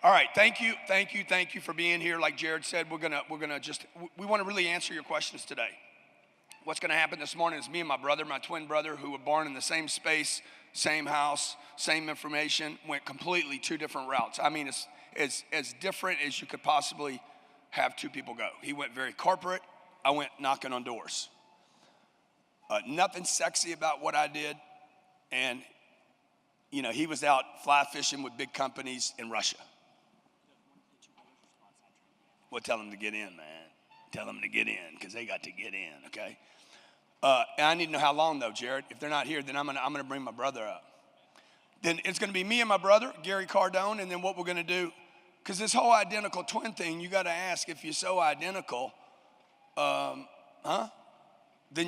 All right, thank you for being here. Like Jared said, we want to really answer your questions today. What's going to happen this morning is me and my brother, my twin brother, who were born in the same space, same house, same information, went completely two different routes. I mean, it's as different as you could possibly have two people go. He went very corporate. I went knocking on doors. Nothing sexy about what I did, and he was out fly fishing with big companies in Russia. Well, tell them to get in, man. Tell them to get in, because they got to get in, okay? And I need to know how long, though, Jared. If they're not here, then I'm gonna bring my brother up. Then it's gonna be me and my brother, Gary Cardone, and then what we're gonna do, because this whole identical twin thing, you gotta ask, if you're so identical, then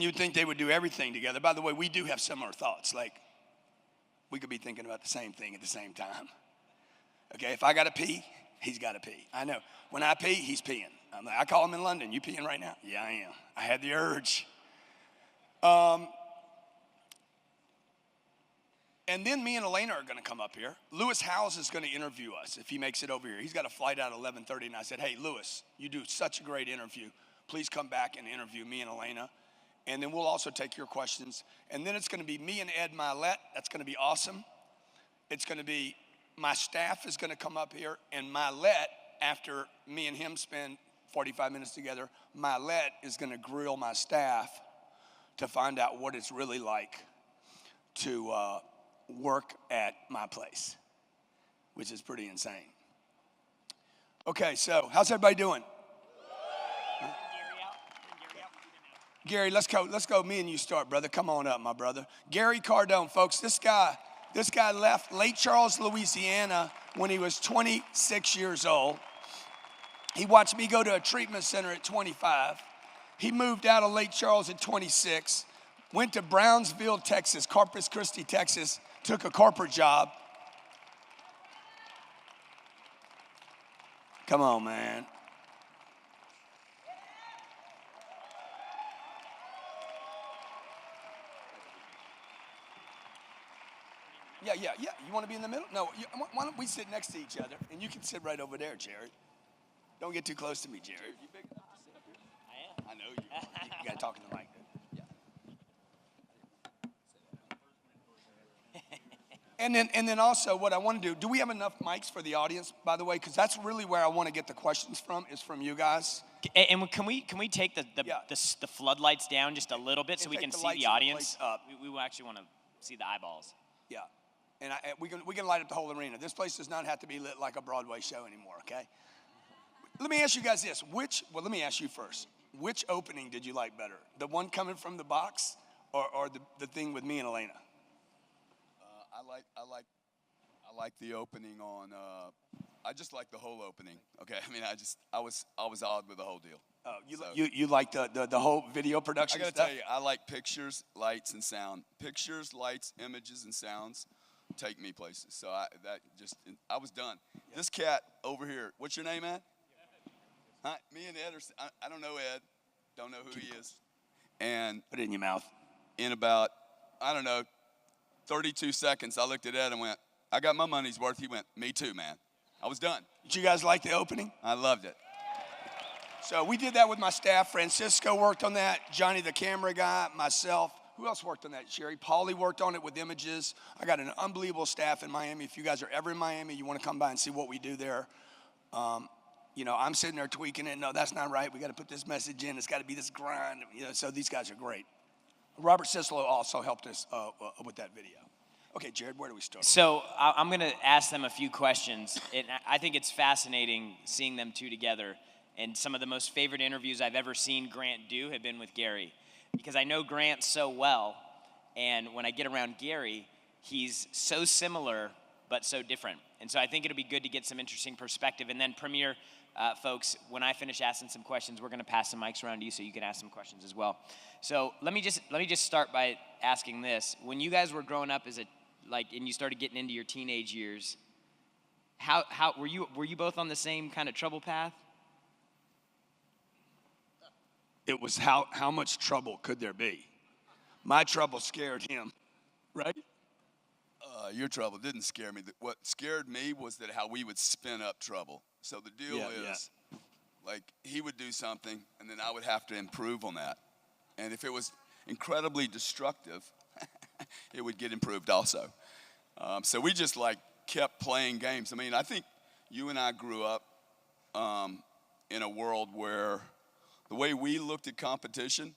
you'd think they would do everything together. By the way, we do have similar thoughts. Like, we could be thinking about the same thing at the same time. Okay, if I gotta pee, he's gotta pee. I know. When I pee, he's peeing. I call him in London. You peeing right now? Yeah, I am. I had the urge. And then me and Elena are going to come up here. Lewis Howes is going to interview us if he makes it over here. He's got a flight out at 11:30, and I said, hey, Lewis, you do such a great interview. Please come back and interview me and Elena. And then we'll also take your questions. And then it's going to be me and Ed Milet. That's going to be awesome. It's going to be my staff is going to come up here, and Milet, after me and him spend 45 minutes together, Milet is going to grill my staff to find out what it's really like to work at my place, which is pretty insane. Okay, so how's everybody doing? Gary, let's go. Me and you start, brother. Come on up, my brother. Gary Cardone, folks. This guy left Lake Charles, Louisiana when he was 26 years old. He watched me go to a treatment center at 25. He moved out of Lake Charles at 26, went to Brownsville, Texas, Corpus Christi, Texas, took a corporate job. Come on, man. Yeah. You want to be in the middle? No, why don't we sit next to each other, and you can sit right over there, Jared. Don't get too close to me, Jared. You big enough to sit up here? I am. I know you. You got to talk in the mic. Yeah. And then also, what I want to do we have enough mics for the audience, by the way? Because that's really where I want to get the questions from, is from you guys. And can we take the floodlights down just a little bit so we can see the audience? We actually want to see the eyeballs. Yeah. And we can light up the whole arena. This place does not have to be lit like a Broadway show anymore, okay? Let me ask you guys this. Let me ask you first. Which opening did you like better? The one coming from the box or the thing with me and Elena? I like the opening on, I just like the whole opening, okay? I mean, I was awed with the whole deal. Oh, you like the whole video production stuff? I gotta tell you, I like pictures, lights, and sound. Pictures, lights, images, and sounds take me places. So I was done. Yeah. This cat over here, what's your name, man? Hi, me and Ed I don't know Ed. Don't know who he is. And put it in your mouth. In about, 32 seconds, I looked at Ed and went, I got my money's worth. He went, me too, man. I was done. Did you guys like the opening? I loved it. So we did that with my staff. Francisco worked on that. Johnny, the camera guy, myself. Who else worked on that, Sherry? Paulie worked on it with images. I got an unbelievable staff in Miami. If you guys are ever in Miami, you want to come by and see what we do there. I'm sitting there tweaking it. No, that's not right. We got to put this message in. It's got to be this grind. So these guys are great. Robert Sislo also helped us with that video. Okay, Jared, where do we start? So I'm going to ask them a few questions. I think it's fascinating seeing them two together. And some of the most favorite interviews I've ever seen Grant do have been with Gary. Because I know Grant so well. And when I get around Gary, he's so similar but so different. And so I think it'll be good to get some interesting perspective. And then Premier, folks, when I finish asking some questions, we're going to pass some mics around to you so you can ask some questions as well. So let me just start by asking this: when you guys were growing up and you started getting into your teenage years, how were you both on the same kind of trouble path? It was how much trouble could there be? My trouble scared him, right? Your trouble didn't scare me. What scared me was that how we would spin up trouble. So the deal is, like, he would do something, and then I would have to improve on that. And if it was incredibly destructive, it would get improved also. So we just, like, kept playing games. I mean, I think you and I grew up in a world where the way we looked at competition,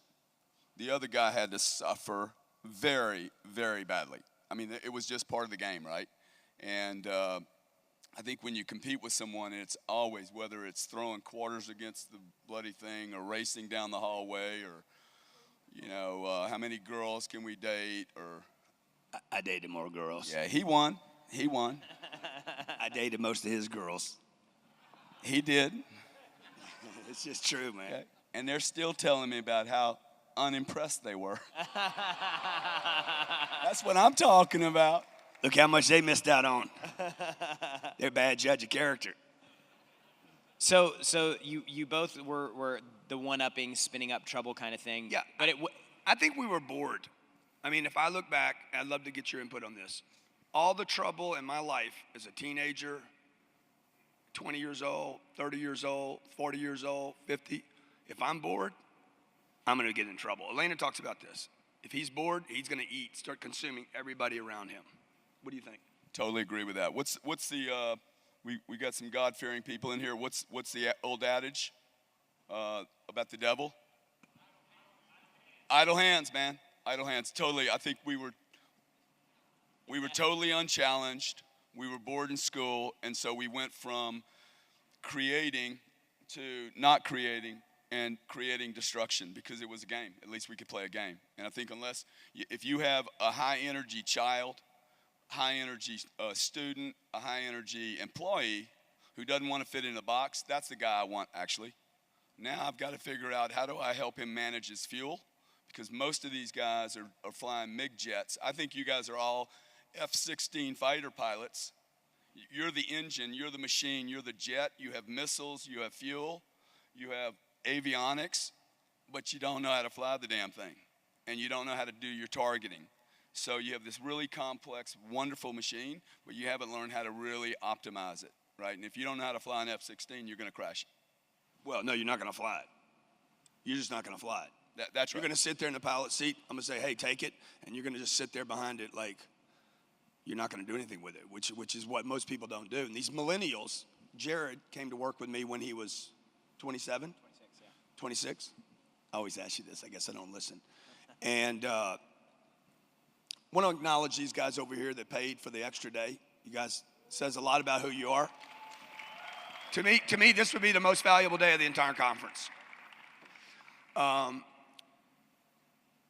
the other guy had to suffer very, very badly. I mean, it was just part of the game, right? And I think when you compete with someone, it's always, whether it's throwing quarters against the bloody thing or racing down the hallway or, you know, how many girls can we date or. I dated more girls. Yeah, he won. He won. I dated most of his girls. He did. It's just true, man. Okay. And they're still telling me about how unimpressed they were. That's what I'm talking about. Look how much they missed out on. They're a bad judge of character. So you both were the one-upping, spinning up trouble kind of thing. Yeah, But I think we were bored. I mean, if I look back, I'd love to get your input on this. All the trouble in my life as a teenager, 20 years old, 30 years old, 40 years old, 50, if I'm bored, I'm going to get in trouble. Elena talks about this. If he's bored, he's going to eat, start consuming everybody around him. What do you think? Totally agree with that. What's the we got some God-fearing people in here. What's the old adage about the devil? Idle hands, man. Idle hands. Totally. I think we were totally unchallenged. We were bored in school, and so we went from creating to not creating and creating destruction because it was a game. At least we could play a game. And I think if you have a high-energy child, high-energy student, a high-energy employee who doesn't want to fit in a box, that's the guy I want, actually. Now I've got to figure out how do I help him manage his fuel, because most of these guys are flying MiG jets. I think you guys are all F-16 fighter pilots. You're the engine, you're the machine, you're the jet. You have missiles, you have fuel, you have avionics, but you don't know how to fly the damn thing, and you don't know how to do your targeting. So you have this really complex, wonderful machine, but you haven't learned how to really optimize it, right? And if you don't know how to fly an F-16, you're going to crash it. Well, no, you're not going to fly it. You're just not going to fly it. That's right. You're going to sit there in the pilot seat. I'm going to say, hey, take it. And you're going to just sit there behind it like you're not going to do anything with it, which is what most people don't do. And these millennials, Jared came to work with me when he was 27? 26, yeah. 26? I always ask you this. I guess I don't listen. And want to acknowledge these guys over here that paid for the extra day. You guys says a lot about who you are. To me, this would be the most valuable day of the entire conference.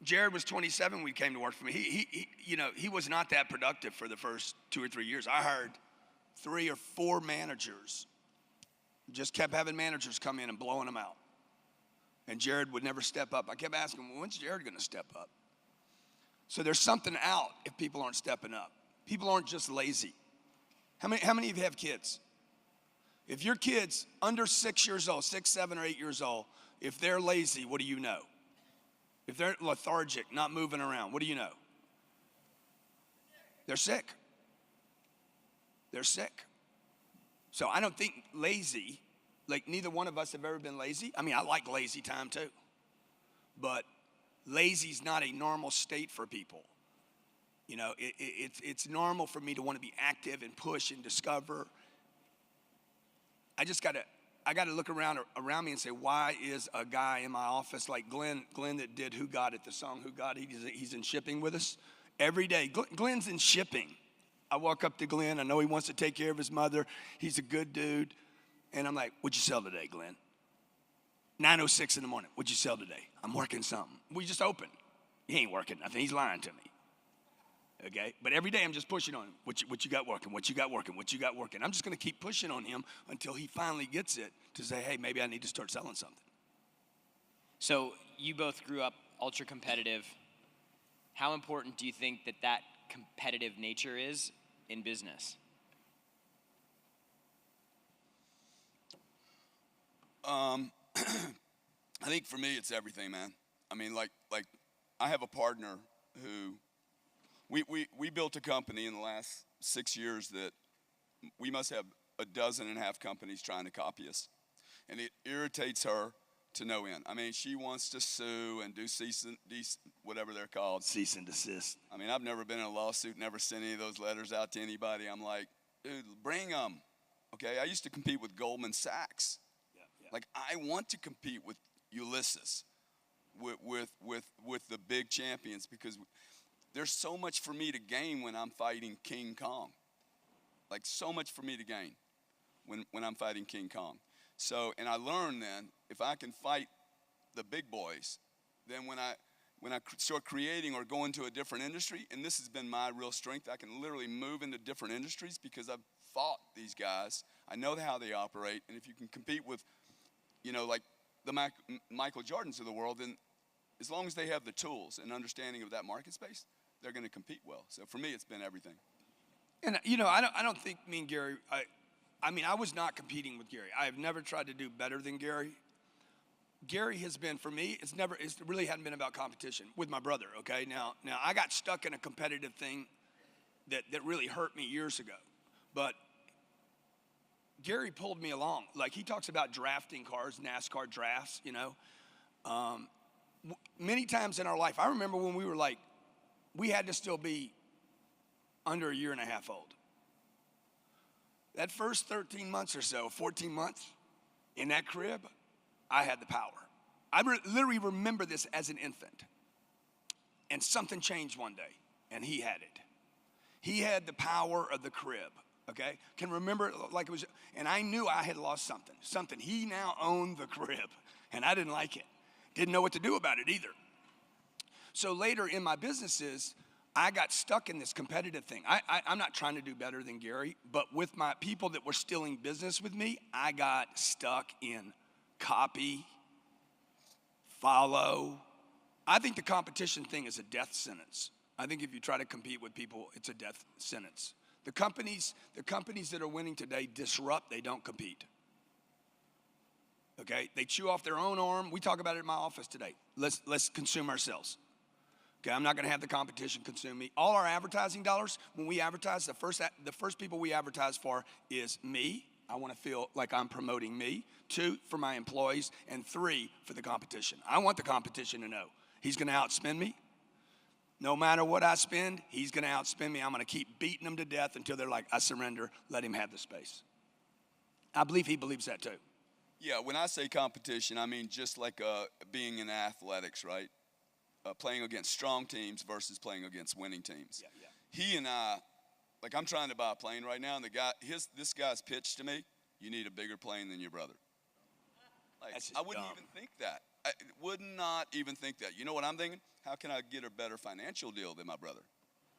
Jared was 27 when he came to work for me. He was not that productive for the first 2 or 3 years. I hired 3 or 4 managers. Just kept having managers come in and blowing them out. And Jared would never step up. I kept asking him, when's Jared going to step up? So there's something out if people aren't stepping up. People aren't just lazy. How many of you have kids? If your kid's under 6 years old, 6, 7, or 8 years old, if they're lazy, what do you know? If they're lethargic, not moving around, what do you know? They're sick. They're sick. So I don't think lazy, like neither one of us have ever been lazy. I mean, I like lazy time too. But lazy's not a normal state for people. You know, it's normal for me to want to be active and push and discover. I got to look around me and say, why is a guy in my office like Glenn that did Who Got It, the song Who Got It, he's in shipping with us every day. Glenn's in shipping. I walk up to Glenn. I know he wants to take care of his mother. He's a good dude. And I'm like, what'd you sell today, Glenn? 9:06 in the morning. What'd you sell today? I'm working something. We just opened. He ain't working nothing. He's lying to me. Okay? But every day I'm just pushing on him. What you got working? What you got working? What you got working? I'm just going to keep pushing on him until he finally gets it to say, hey, maybe I need to start selling something. So you both grew up ultra competitive. How important do you think that competitive nature is in business? I think for me it's everything, man. I mean, like I have a partner who We built a company in the last 6 years that we must have 12.5 companies trying to copy us. And it irritates her to no end. I mean, she wants to sue and do whatever they're called. Cease and desist. I mean, I've never been in a lawsuit, never sent any of those letters out to anybody. I'm like, dude, bring them. Okay, I used to compete with Goldman Sachs. Yeah. Like, I want to compete with Ulysses, with the big champions, because there's so much for me to gain when I'm fighting King Kong. Like, so much for me to gain when I'm fighting King Kong. So, and I learned then, if I can fight the big boys, then when I start creating or go into a different industry, and this has been my real strength, I can literally move into different industries because I've fought these guys. I know how they operate, and if you can compete with, like the Michael Jordans of the world, then as long as they have the tools and understanding of that market space, they're going to compete well. So for me, it's been everything. And I don't think me and Gary. I was not competing with Gary. I have never tried to do better than Gary. Gary has been, for me, it really hadn't been about competition with my brother. Okay, now I got stuck in a competitive thing that really hurt me years ago, but Gary pulled me along. Like, he talks about drafting cars, NASCAR drafts. Many times in our life, I remember when we had to still be under a year and a half old. That first 13 months or so, 14 months in that crib, I had the power. I literally remember this as an infant. And something changed one day, and he had it. He had the power of the crib, okay? Can remember like it was, and I knew I had lost something. He now owned the crib, and I didn't like it. Didn't know what to do about it either. So later in my businesses, I got stuck in this competitive thing. I'm not trying to do better than Gary, but with my people that were stealing business with me, I got stuck in copy, follow. I think the competition thing is a death sentence. I think if you try to compete with people, it's a death sentence. The companies that are winning today disrupt, they don't compete. Okay, they chew off their own arm. We talk about it in my office today. Let's consume ourselves. Okay, I'm not going to have the competition consume me. All our advertising dollars, when we advertise, the first people we advertise for is me. I want to feel like I'm promoting me. 2, for my employees. And 3, for the competition. I want the competition to know he's going to outspend me. No matter what I spend, he's going to outspend me. I'm going to keep beating them to death until they're like, I surrender, let him have the space. I believe he believes that too. Yeah, when I say competition, I mean just like being in athletics, right? Playing against strong teams versus playing against winning teams. Yeah. He and I, like, I'm trying to buy a plane right now, and this guy's pitch to me, you need a bigger plane than your brother. Like, I wouldn't even think that. I would not even think that. You know what I'm thinking? How can I get a better financial deal than my brother?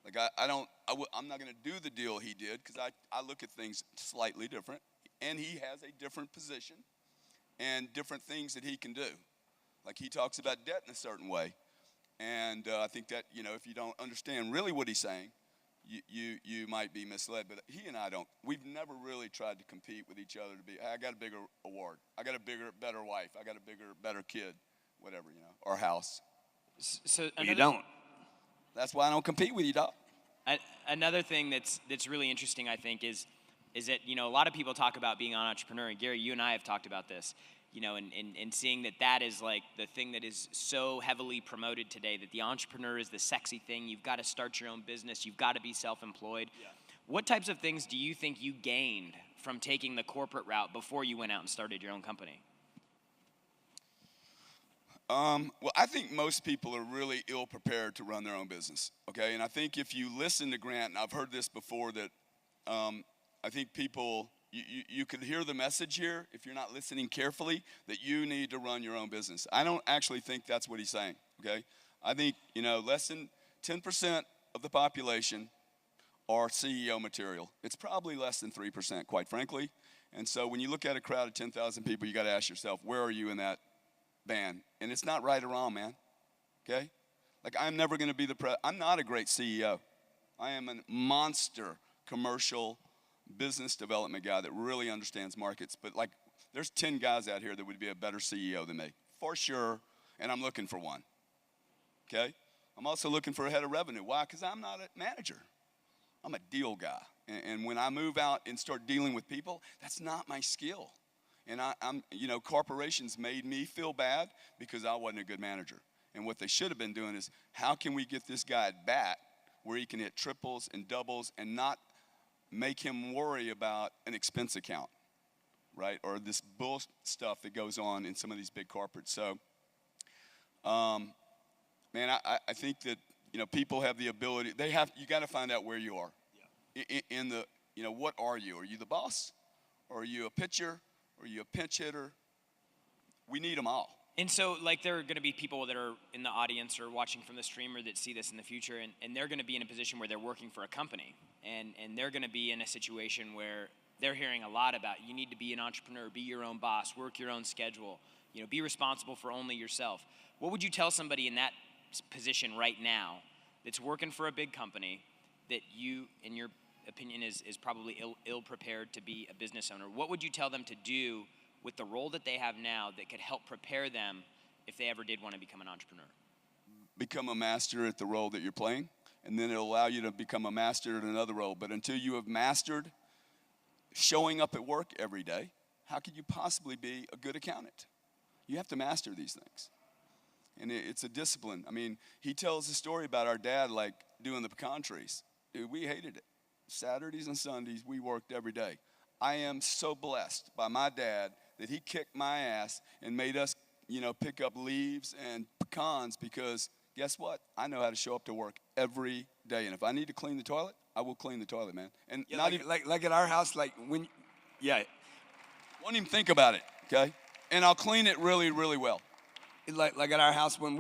Like, I'm not going to do the deal he did, because I look at things slightly different, and he has a different position and different things that he can do. Like, he talks about debt in a certain way. And I think that, if you don't understand really what he's saying, you might be misled. But he and I we've never really tried to compete with each other to be, I got a bigger award. I got a better wife. I got a better kid, whatever, or house. So you don't. That's why I don't compete with you, dog. Another thing that's really interesting, I think, is that, a lot of people talk about being an entrepreneur. And Gary, you and I have talked about this. And seeing that is like the thing that is so heavily promoted today, that the entrepreneur is the sexy thing. You've got to start your own business. You've got to be self-employed. Yeah. What types of things do you think you gained from taking the corporate route before you went out and started your own company? Well, I think most people are really ill prepared to run their own business, okay? And I think if you listen to Grant, and I've heard this before, that I think people... You could hear the message here, if you're not listening carefully, that you need to run your own business. I don't actually think that's what he's saying, okay? I think, less than 10% of the population are CEO material. It's probably less than 3%, quite frankly. And so when you look at a crowd of 10,000 people, you got to ask yourself, where are you in that band? And it's not right or wrong, man, okay? Like, I'm never going to be I'm not a great CEO. I am a monster commercial business development guy that really understands markets. But like, there's 10 guys out here that would be a better CEO than me, for sure, and I'm looking for one, okay? I'm also looking for a head of revenue. Why? Because I'm not a manager. I'm a deal guy. And when I move out and start dealing with people, that's not my skill. And corporations made me feel bad because I wasn't a good manager. And what they should have been doing is, how can we get this guy at bat where he can hit triples and doubles and not make him worry about an expense account, right? Or this bull stuff that goes on in some of these big corporates. So, man, I think that, people have the ability. You got to find out where you are. Yeah. What are you? Are you the boss? Or are you a pitcher? Or are you a pinch hitter? We need them all. And so, there are going to be people that are in the audience or watching from the streamer that see this in the future, and they're going to be in a position where they're working for a company, and they're going to be in a situation where they're hearing a lot about, you need to be an entrepreneur, be your own boss, work your own schedule, be responsible for only yourself. What would you tell somebody in that position right now that's working for a big company that you, in your opinion, is probably ill-prepared to be a business owner? What would you tell them to do with the role that they have now that could help prepare them if they ever did want to become an entrepreneur? Become a master at the role that you're playing, and then it'll allow you to become a master at another role. But until you have mastered showing up at work every day, how could you possibly be a good accountant? You have to master these things. And it's a discipline. I mean, he tells a story about our dad, doing the pecan trees. Dude, we hated it. Saturdays and Sundays, we worked every day. I am so blessed by my dad that he kicked my ass and made us, pick up leaves and pecans, because guess what? I know how to show up to work every day. And if I need to clean the toilet, I will clean the toilet, man. And Yeah, like at our house, won't even think about it, okay? And I'll clean it really, really well. Like at our house, when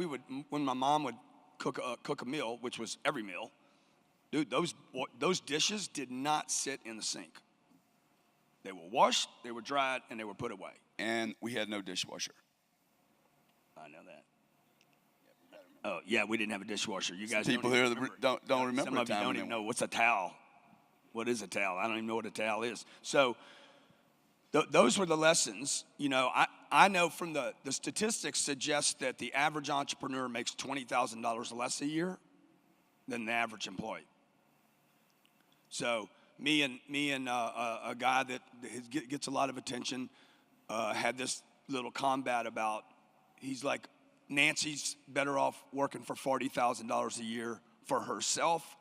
my mom would cook a meal, which was every meal, dude, those dishes did not sit in the sink. They were washed, they were dried, and they were put away. And we had no dishwasher. I know that. Oh yeah, we didn't have a dishwasher. You guys people here don't remember. Some of you don't even know what's a towel. What is a towel? I don't even know what a towel is. So those were the lessons. I know from the statistics suggest that the average entrepreneur makes $20,000 less a year than the average employee. So me and a guy that gets a lot of attention had this little combat about, he's like, Nancy's better off working for $40,000 a year for herself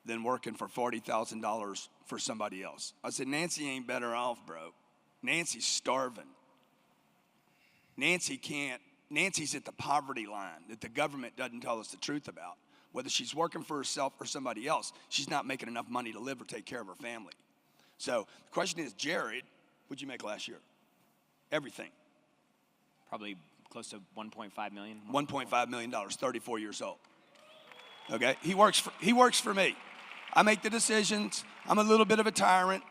than working for $40,000 for somebody else. I said, Nancy ain't better off, bro. Nancy's starving. Nancy's at the poverty line that the government doesn't tell us the truth about. Whether she's working for herself or somebody else, she's not making enough money to live or take care of her family. So the question is, Jared, what'd you make last year? Everything. Probably close to $1.5 million. $1.5 million, 34 years old. Okay, he works for me. I make the decisions. I'm a little bit of a tyrant.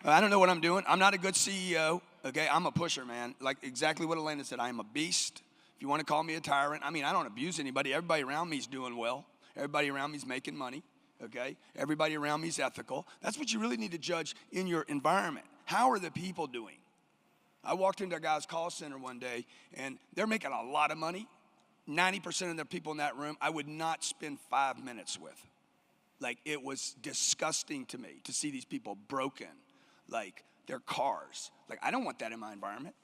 I don't know what I'm doing. I'm not a good CEO. Okay, I'm a pusher, man. Like exactly what Elena said. I am a beast. If you want to call me a tyrant, I don't abuse anybody. Everybody around me is doing well. Everybody around me is making money. Okay, everybody around me is ethical. That's what you really need to judge in your environment. How are the people doing? I walked into a guy's call center one day, and they're making a lot of money. 90% of the people in that room, I would not spend 5 minutes with. It was disgusting to me to see these people broken, their cars. I don't want that in my environment.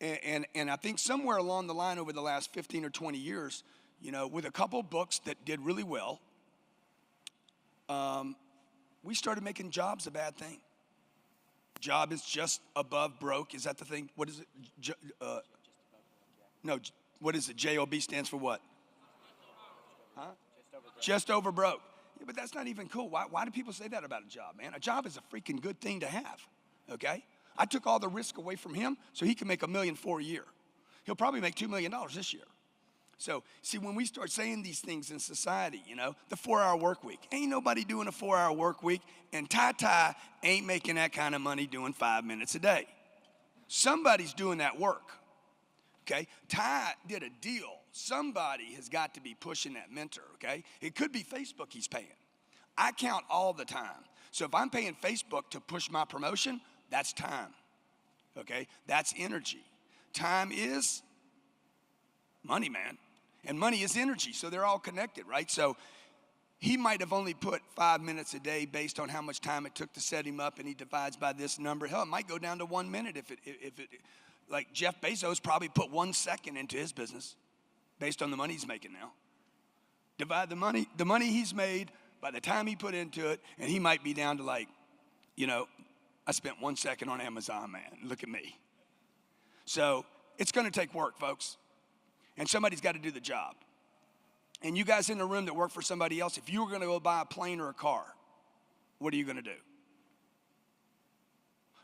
And I think somewhere along the line over the last 15 or 20 years, with a couple books that did really well, we started making jobs a bad thing. Job is just above broke. Is that the thing? What is it? No, what is it? JOB stands for what? Huh? Just over broke. Yeah, but that's not even cool. Why do people say that about a job, man? A job is a freaking good thing to have, okay? I took all the risk away from him so he can make $1.4 million a year. He'll probably make $2 million this year. So, see, when we start saying these things in society, the 4-hour work week, ain't nobody doing a 4-hour work week, and Ty ain't making that kind of money doing 5 minutes a day. Somebody's doing that work, okay? Ty did a deal. Somebody has got to be pushing that mentor, okay? It could be Facebook he's paying. I count all the time. So if I'm paying Facebook to push my promotion, that's time, okay? That's energy. Time is money, man. And money is energy, so they're all connected, right? So he might have only put 5 minutes a day based on how much time it took to set him up, and he divides by this number. Hell, it might go down to 1 minute if it like Jeff Bezos probably put 1 second into his business based on the money he's making now. Divide the money he's made by the time he put into it, and he might be down to like, I spent 1 second on Amazon, man. Look at me. So it's going to take work, folks. And somebody's got to do the job. And you guys in the room that work for somebody else, if you were going to go buy a plane or a car, what are you going to do?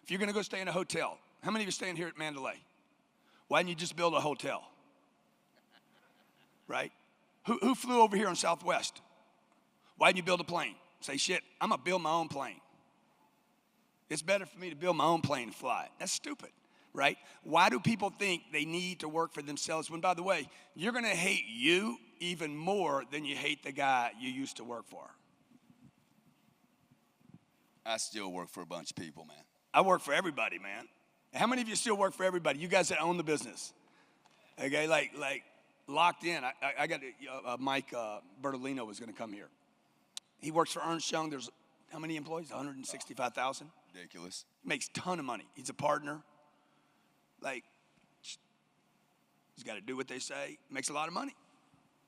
If you're going to go stay in a hotel, how many of you staying here at Mandalay? Why didn't you just build a hotel? Right? Who flew over here on Southwest? Why didn't you build a plane? Say, shit, I'm going to build my own plane. It's better for me to build my own plane and fly it. That's stupid, right? Why do people think they need to work for themselves when, by the way, you're going to hate you even more than you hate the guy you used to work for? I still work for a bunch of people, man. I work for everybody, man. How many of you still work for everybody? You guys that own the business. Okay, like locked in. I got Mike Bertolino was going to come here. He works for Ernst Young. There's how many employees? 165,000. Ridiculous. Makes a ton of money. He's a partner. Like, he's got to do what they say. Makes a lot of money.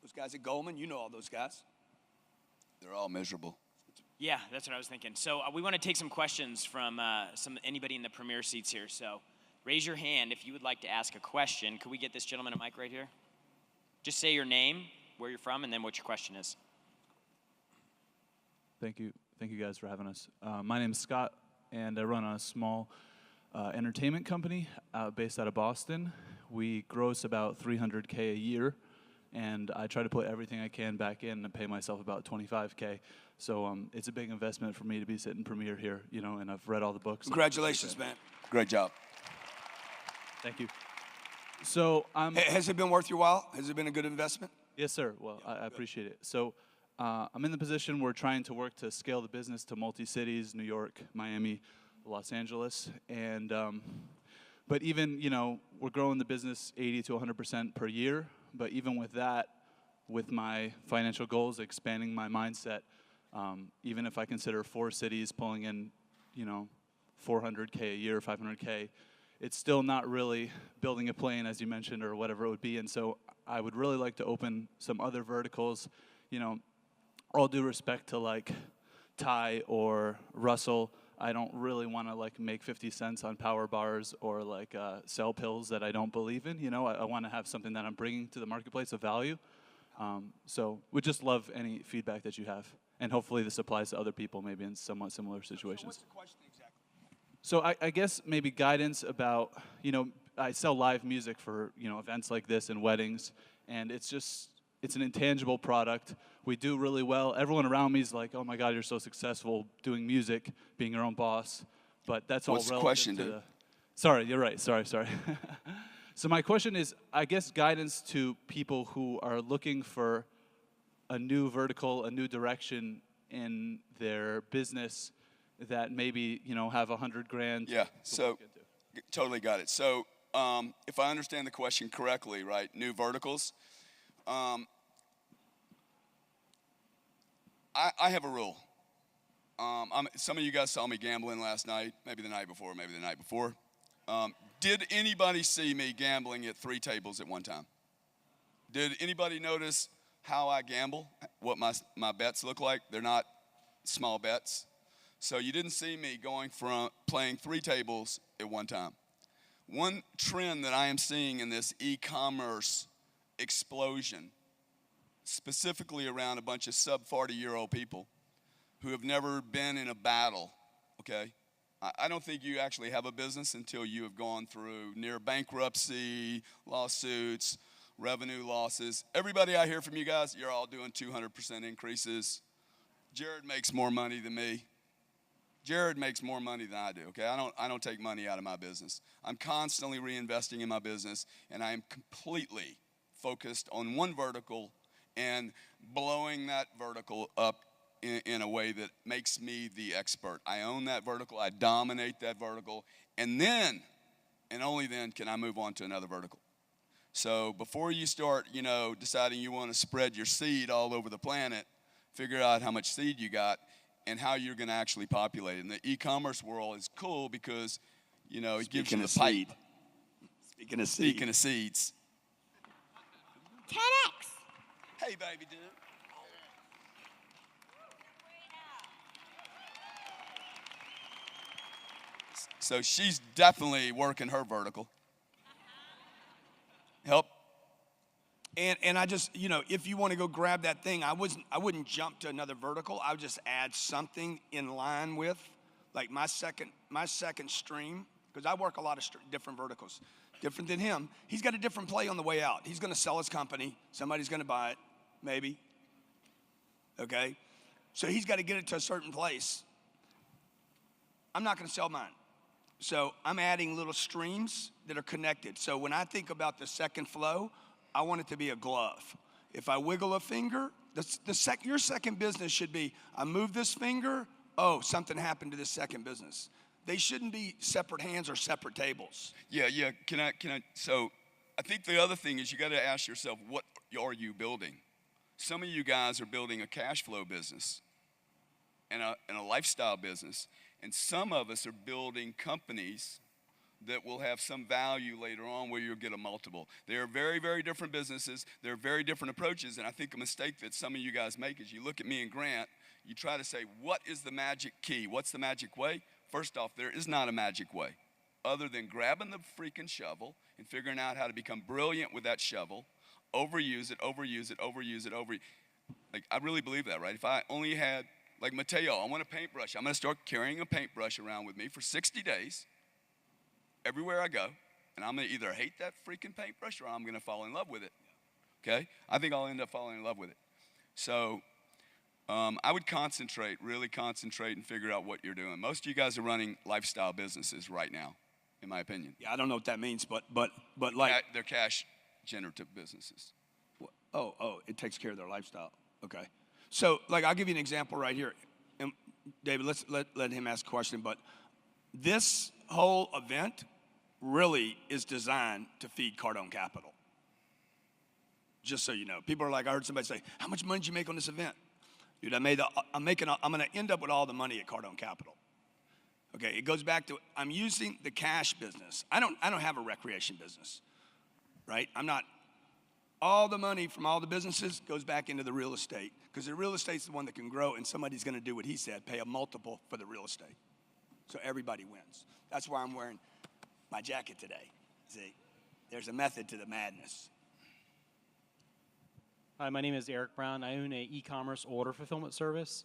Those guys at Goldman, you know all those guys. They're all miserable. Yeah, that's what I was thinking. So we want to take some questions from anybody in the premier seats here. So raise your hand if you would like to ask a question. Could we get this gentleman a mic right here? Just say your name, where you're from, and then what your question is. Thank you guys for having us. My name is Scott, and I run a small entertainment company based out of Boston. We gross about $300K a year, and I try to put everything I can back in and pay myself about $25K. So it's a big investment for me to be sitting premier here, and I've read all the books. Congratulations, man. Great job. Thank you. So Has it been worth your while? Has it been a good investment? Yes, sir. Well, I appreciate it. So I'm in the position we're trying to work to scale the business to multi-cities, New York, Miami, Los Angeles. And but even, we're growing the business 80 to 100% per year. But even with that, with my financial goals, expanding my mindset, even if I consider 4 cities pulling in, $400K a year, $500K, it's still not really building a plane, as you mentioned, or whatever it would be. And so I would really like to open some other verticals, all due respect to like Ty or Russell. I don't really want to like make 50 cents on power bars or like sell pills that I don't believe in. I want to have something that I'm bringing to the marketplace of value. So we'd just love any feedback that you have. And hopefully this applies to other people maybe in somewhat similar situations. So what's the question exactly? So I guess maybe guidance about, I sell live music for, events like this and weddings, and it's an intangible product. We do really well. Everyone around me is like, oh my God, you're so successful doing music, being your own boss, but that's all What's the relative question, to dude? Sorry, you're right, sorry. So my question is, I guess guidance to people who are looking for a new vertical, a new direction in their business, that maybe, have $100,000. Yeah, so totally got it. So if I understand the question correctly, right, new verticals, I have a rule. Some of you guys saw me gambling last night, maybe the night before. Did anybody see me gambling at 3 tables at one time? Did anybody notice how I gamble, what my bets look like? They're not small bets. So you didn't see me going from playing 3 tables at one time. One trend that I am seeing in this e-commerce explosion, specifically around a bunch of sub-40-year-old people who have never been in a battle, okay? I don't think you actually have a business until you have gone through near bankruptcy, lawsuits, revenue losses. Everybody I hear from you guys, you're all doing 200% increases. Jared makes more money than me. Jared makes more money than I do, okay? I don't take money out of my business. I'm constantly reinvesting in my business, and I am completely focused on one vertical and blowing that vertical up in a way that makes me the expert. I own that vertical, I dominate that vertical, and then, and only then, can I move on to another vertical. So before you start, deciding you want to spread your seed all over the planet, figure out how much seed you got and how you're going to actually populate it. And the e-commerce world is cool because, it gives you the pipe. Speaking of seed. Speaking of seeds. 10x. Hey, baby dude. So she's definitely working her vertical. Help. And I just, if you want to go grab that thing, I wouldn't jump to another vertical. I would just add something in line with, like my second stream, because I work a lot of different verticals, different than him. He's got a different play on the way out. He's going to sell his company. Somebody's going to buy it, maybe. Okay, so he's got to get it to a certain place. I'm not going to sell mine. So I'm adding little streams that are connected. So when I think about the second flow, I want it to be a glove. If I wiggle a finger, your second business should be, I move this finger, oh, something happened to this second business. They shouldn't be separate hands or separate tables. Yeah. Can I? So I think the other thing is you got to ask yourself, what are you building? Some of you guys are building a cash flow business and a lifestyle business. And some of us are building companies that will have some value later on where you'll get a multiple. They are very, very different businesses. They're very different approaches. And I think a mistake that some of you guys make is you look at me and Grant, you try to say, what is the magic key? What's the magic way? First off, there is not a magic way other than grabbing the freaking shovel and figuring out how to become brilliant with that shovel, overuse it. Like, I really believe that, right? If I only had, like Mateo, I want a paintbrush. I'm going to start carrying a paintbrush around with me for 60 days everywhere I go, and I'm going to either hate that freaking paintbrush or I'm going to fall in love with it, okay? I think I'll end up falling in love with it. So I would really concentrate and figure out what you're doing. Most of you guys are running lifestyle businesses right now, in my opinion. Yeah, I don't know what that means, but like. They're cash generative businesses. Oh, it takes care of their lifestyle. Okay. So, like, I'll give you an example right here. And David, let him ask a question. But this whole event really is designed to feed Cardone Capital. Just so you know. People are like, I heard somebody say, how much money did you make on this event? Dude, I'm going to end up with all the money at Cardone Capital. Okay, it goes back to, I'm using the cash business. I don't have a recreation business, right? All the money from all the businesses goes back into the real estate because the real estate's the one that can grow and somebody's going to do what he said, pay a multiple for the real estate. So everybody wins. That's why I'm wearing my jacket today. See, there's a method to the madness. Hi, my name is Eric Brown. I own an e-commerce order fulfillment service,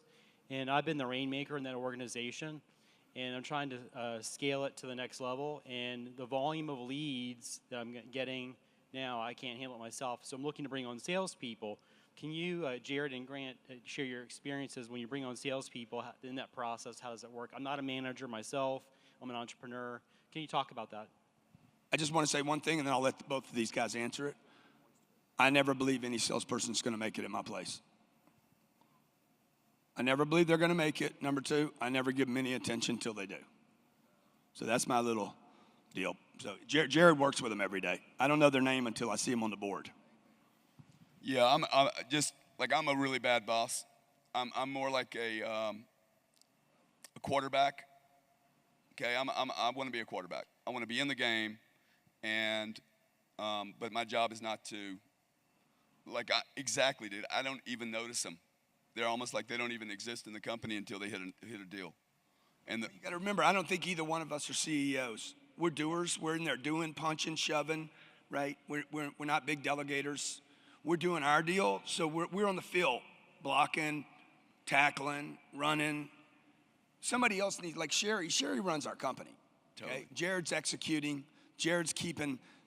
and I've been the rainmaker in that organization, and I'm trying to scale it to the next level, and the volume of leads that I'm getting now, I can't handle it myself, so I'm looking to bring on salespeople. Can you, Jared and Grant, share your experiences when you bring on salespeople in that process? How does it work? I'm not a manager myself. I'm an entrepreneur. Can you talk about that? I just want to say one thing, and then I'll let both of these guys answer it. I never believe any salesperson's going to make it at my place. I never believe they're going to make it. Number two, I never give them any attention until they do. So that's my little deal. So Jared works with them every day. I don't know their name until I see them on the board. Yeah, I'm a really bad boss. I'm more like a quarterback. Okay, I want to be a quarterback. I want to be in the game, and but my job is not to. Exactly, dude. I don't even notice them. They're almost like they don't even exist in the company until they hit a deal. And you got to remember, I don't think either one of us are CEOs. We're doers. We're in there doing, punching, shoving, right? We're not big delegators. We're doing our deal, so we're on the field, blocking, tackling, running. Somebody else needs, like Sherry. Sherry runs our company. Okay? Totally. Jared's executing. Jared's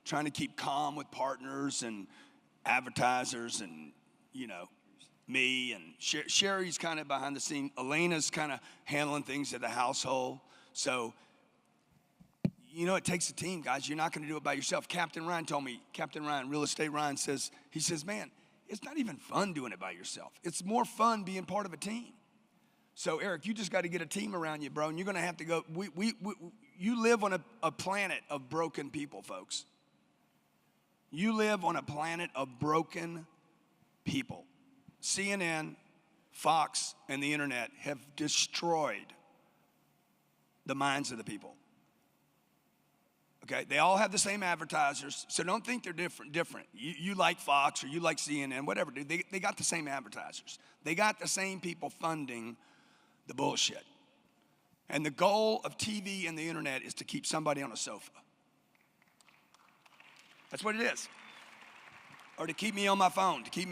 trying to keep calm with partners and advertisers and, me. And Sherry's kind of behind the scene. Elena's kind of handling things at the household. So, it takes a team, guys. You're not going to do it by yourself. Captain Ryan told me, Captain Ryan, Real Estate Ryan says, man, it's not even fun doing it by yourself. It's more fun being part of a team. So, Eric, you just got to get a team around you, bro, and you're going to have to go. You live on a planet of broken people, folks. You live on a planet of broken people. CNN, Fox, and the internet have destroyed the minds of the people. Okay, they all have the same advertisers, so don't think they're different. You like Fox or you like CNN, whatever, dude. They got the same advertisers. They got the same people funding the bullshit. And the goal of TV and the internet is to keep somebody on a sofa. That's what it is. Or to keep me on my phone, to keep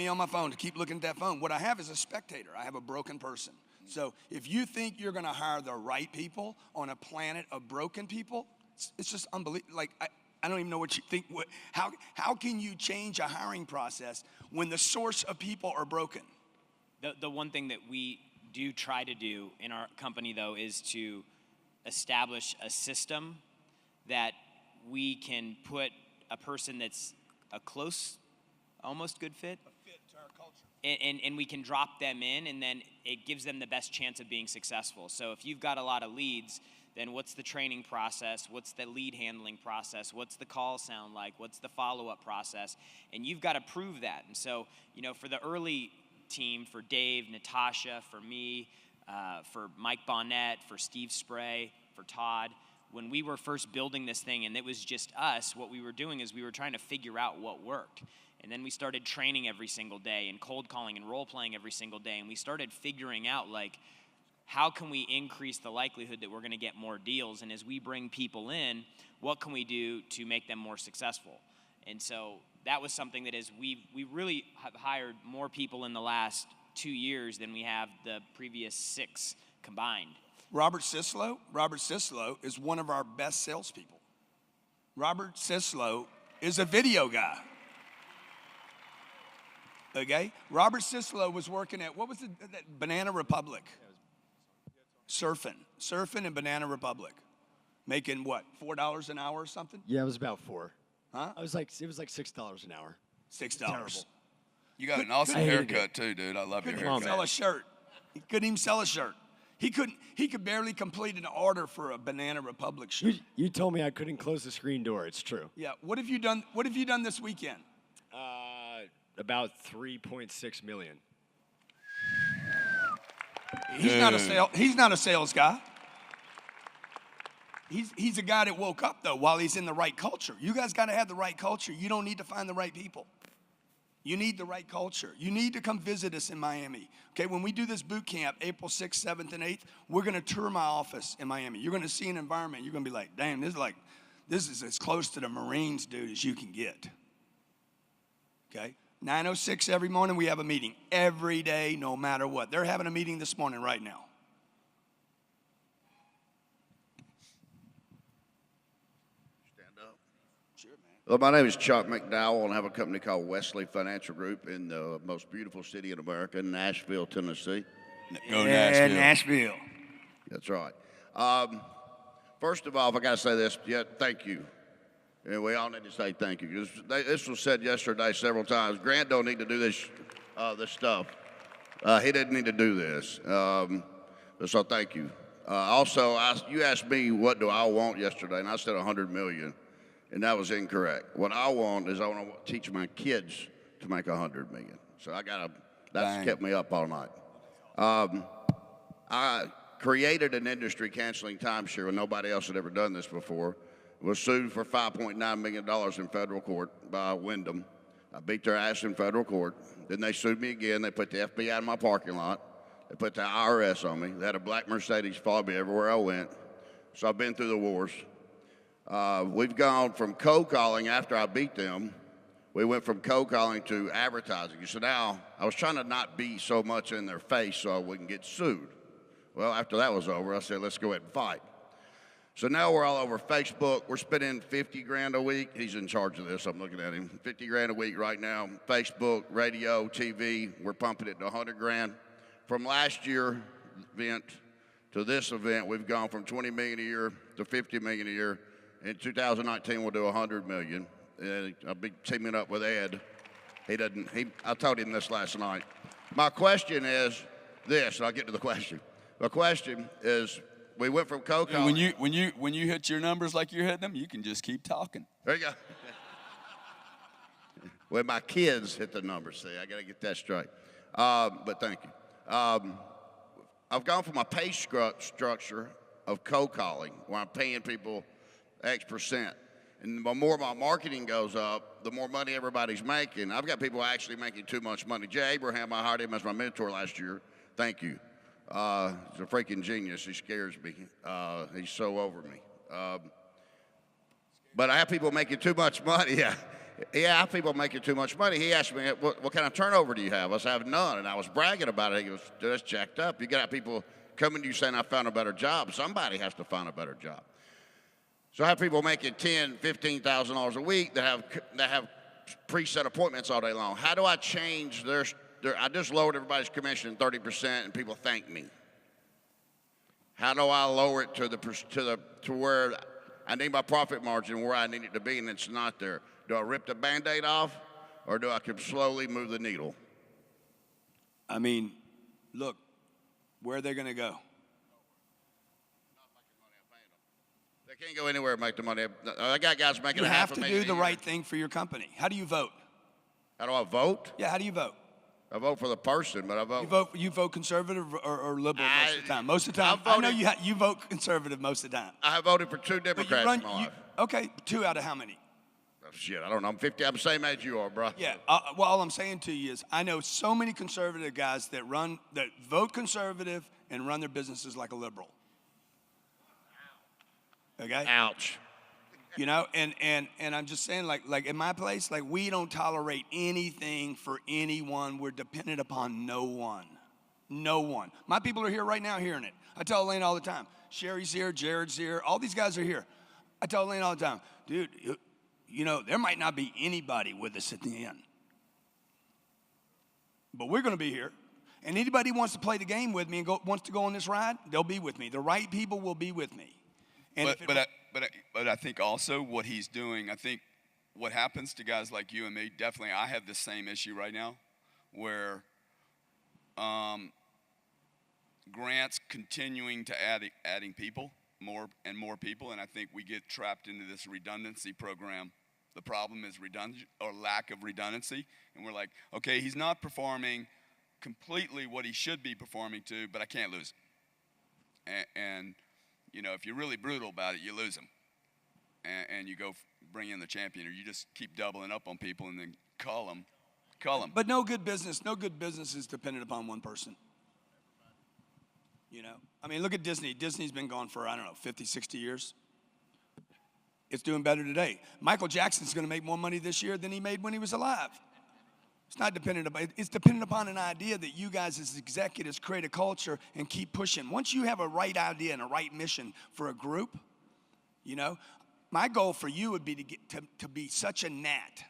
looking at that phone. What I have is a spectator. I have a broken person. So if you think you're going to hire the right people on a planet of broken people, it's just unbelievable. Like, I don't even know what you think. How can you change a hiring process when the source of people are broken? The one thing that we do try to do in our company, though, is to establish a system that we can put a person that's a close, almost good fit. A fit to our culture. And we can drop them in, and then it gives them the best chance of being successful. So if you've got a lot of leads, then what's the training process? What's the lead handling process? What's the call sound like? What's the follow-up process? And you've got to prove that. And so, for the early team, for Dave, Natasha, for me, for Mike Bonnet, for Steve Spray, for Todd, when we were first building this thing and it was just us, what we were doing is we were trying to figure out what worked. And then we started training every single day and cold calling and role playing every single day. And we started figuring out, like, how can we increase the likelihood that we're going to get more deals? And as we bring people in, what can we do to make them more successful? And so that was something that we really have hired more people in the last 2 years than we have the previous 6 combined. Robert Sislo is one of our best salespeople. Robert Sislo is a video guy. Okay? Robert Sislo was working at, what was it, Banana Republic? Surfing in Banana Republic. Making what, $4 an hour or something? Yeah, it was about 4. Huh? It was like $6 an hour. $6. Terrible. You got an awesome haircut too, dude. I love your Couldn't even haircut. sell a shirt. He couldn't even sell a shirt. He could barely complete an order for a Banana Republic shirt. You told me I couldn't close the screen door. It's true. Yeah. What have you done this weekend? About 3.6 million. He's not a sales guy. He's a guy that woke up though while he's in the right culture. You guys got to have the right culture. You don't need to find the right people. You need the right culture. You need to come visit us in Miami. Okay, when we do this boot camp, April 6th, 7th, and 8th, we're going to tour my office in Miami. You're going to see an environment. You're going to be like, damn, this is as close to the Marines, dude, as you can get. Okay, 9:06 every morning, we have a meeting. Every day, no matter what. They're having a meeting this morning right now. Well, my name is Chuck McDowell, and I have a company called Wesley Financial Group in the most beautiful city in America, Nashville, Tennessee. Go Nashville. Nashville. That's right. First of all, if I got to say this, thank you. And we all need to say thank you. This was said yesterday several times. Grant don't need to do this stuff. He didn't need to do this. So thank you. Also, you asked me what do I want yesterday, and I said $100 million. And that was incorrect. What I want is I want to teach my kids to make $100 million. So that's kept me up all night. I created an industry canceling timeshare when nobody else had ever done this before. Was sued for $5.9 million in federal court by Wyndham. I beat their ass in federal court. Then they sued me again. They put the FBI in my parking lot. They put the IRS on me. They had a black Mercedes follow me everywhere I went. So I've been through the wars. We've gone from cold calling after I beat them. We went from cold calling to advertising. So now I was trying to not be so much in their face so I wouldn't get sued. Well, after that was over, I said, let's go ahead and fight. So now we're all over Facebook. We're spending $50,000 a week. He's in charge of this. I'm looking at him. $50,000 a week right now. Facebook, radio, TV. We're pumping it to $100,000. From last year event to this event, we've gone from $20 million a year to $50 million a year. In 2019, we'll do $100 million. I'll be teaming up with Ed. I told him this last night. My question is this, and I'll get to the question. My question is, we went from cold calling. When you hit your numbers like you're hitting them, you can just keep talking. There you go. Well, my kids hit the numbers. See, I got to get that straight. But thank you. I've gone from a pay structure of cold calling, where I'm paying people X percent. And the more my marketing goes up, the more money everybody's making. I've got people actually making too much money. Jay Abraham, I hired him as my mentor last year. Thank you. He's a freaking genius. He scares me. He's so over me. But I have people making too much money. Yeah, I have people making too much money. He asked me, what kind of turnover do you have? I said, I have none. And I was bragging about it. He goes, dude, that's jacked up. You got people coming to you saying, I found a better job. Somebody has to find a better job. So I have people making $10,000, $15,000 a week that have preset appointments all day long. How do I change their I just lowered everybody's commission 30% and people thank me. How do I lower it to where I need my profit margin where I need it to be and it's not there? Do I rip the Band-Aid off or do I slowly move the needle? I mean, look, where are they going to go? They can't go anywhere and make the money. I got guys making You half have a to million do the a year. right thing for your company. How do you vote? How do I vote? Yeah, how do you vote? I vote for the person, but I vote. You vote conservative or liberal most of the time? Most of the I'm time. I know voting- you vote conservative most of the time. I have voted for 2 But Democrats in my life. Okay, 2 out of how many? Oh, shit, I don't know. I'm 50. I'm the same age you are, bro. Yeah. Well, all I'm saying to you is I know so many conservative guys that vote conservative and run their businesses like a liberal. Okay. Ouch. You know, and I'm just saying, like in my place, like we don't tolerate anything for anyone. We're dependent upon no one. No one. My people are here right now hearing it. I tell Elaine all the time. Sherry's here, Jared's here, all these guys are here. I tell Elaine all the time, dude, you know, there might not be anybody with us at the end. But we're going to be here. And anybody who wants to play the game with me and wants to go on this ride, they'll be with me. The right people will be with me. And But I think also what he's doing, I think what happens to guys like you and me, definitely I have the same issue right now where Grant's continuing to adding people, more and more people, and I think we get trapped into this redundancy program. The problem is redundant or lack of redundancy, and we're like, okay, he's not performing completely what he should be performing to, but I can't lose him. And you know, if you're really brutal about it, you lose them. And you go bring in the champion, or you just keep doubling up on people and then call them. But no good business is dependent upon one person. You know, I mean, look at Disney. Disney's been gone for, I don't know, 50, 60 years. It's doing better today. Michael Jackson's going to make more money this year than he made when he was alive. It's not dependent upon, it's dependent upon an idea that you guys as executives create a culture and keep pushing. Once you have a right idea and a right mission for a group, you know, my goal for you would be to be such a gnat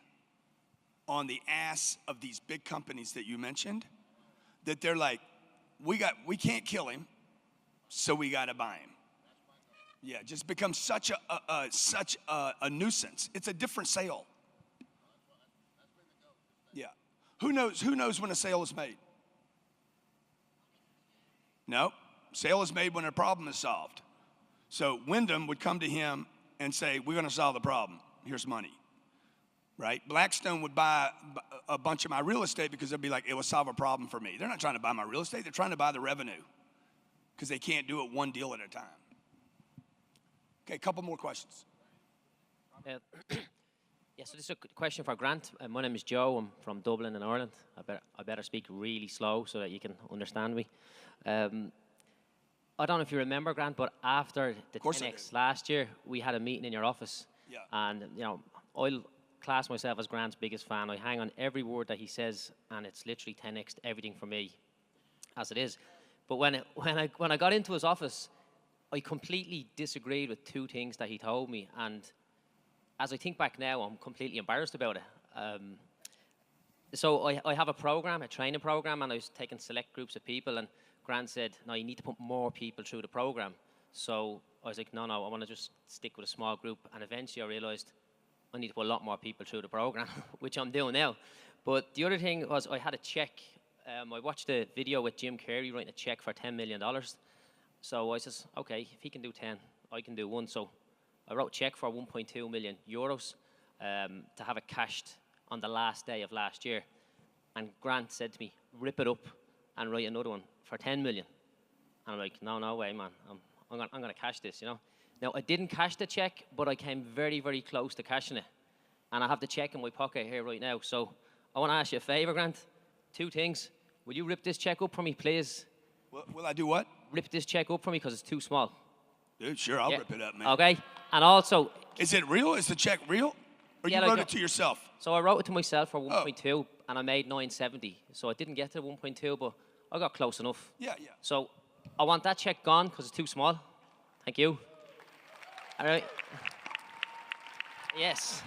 on the ass of these big companies that you mentioned that they're like, we can't kill him, so we got to buy him. Yeah, just become such a nuisance. It's a different sale. Yeah. Who knows when a sale is made? No. Sale is made when a problem is solved. So Wyndham would come to him and say, we're going to solve the problem. Here's money. Right? Blackstone would buy a bunch of my real estate because they'd be like, it will solve a problem for me. They're not trying to buy my real estate. They're trying to buy the revenue because they can't do it one deal at a time. Okay, a couple more questions. Yeah, so this is a question for Grant. My name is Joe. I'm from Dublin in Ireland. I better speak really slow so that you can understand me. I don't know if you remember, Grant, but after the 10X last year, we had a meeting in your office. Yeah. And, you know, I'll class myself as Grant's biggest fan. I hang on every word that he says, and it's literally 10X everything for me, as it is. But when I got into his office, I completely disagreed with 2 things that he told me, and as I think back now, I'm completely embarrassed about it. So I have a program, a training program, and I was taking select groups of people, and Grant said, no, you need to put more people through the program. So I was like, no, I want to just stick with a small group, and eventually I realized I need to put a lot more people through the program, which I'm doing now. But the other thing was I had a check. I watched a video with Jim Carrey writing a check for $10 million. So I says, okay, if he can do 10, I can do 1. So I wrote a check for 1.2 million euros to have it cashed on the last day of last year. And Grant said to me, rip it up and write another one for 10 million. And I'm like, no way, man. I'm going to cash this, you know. Now, I didn't cash the check, but I came very, very close to cashing it. And I have the check in my pocket here right now. So I want to ask you a favor, Grant. 2 things. Will you rip this check up for me, please? Will I do what? Rip this check up for me because it's too small. Dude, sure, I'll Yeah. rip it up, man. Okay? And also, Is it real? Is the check real? Or Yeah, you like wrote a- it to yourself? so I wrote it to myself for 1.2, and I made 970. So I didn't get to the 1.2, but I got close enough. Yeah. So I want that check gone because it's too small. Thank you. All right. Yes.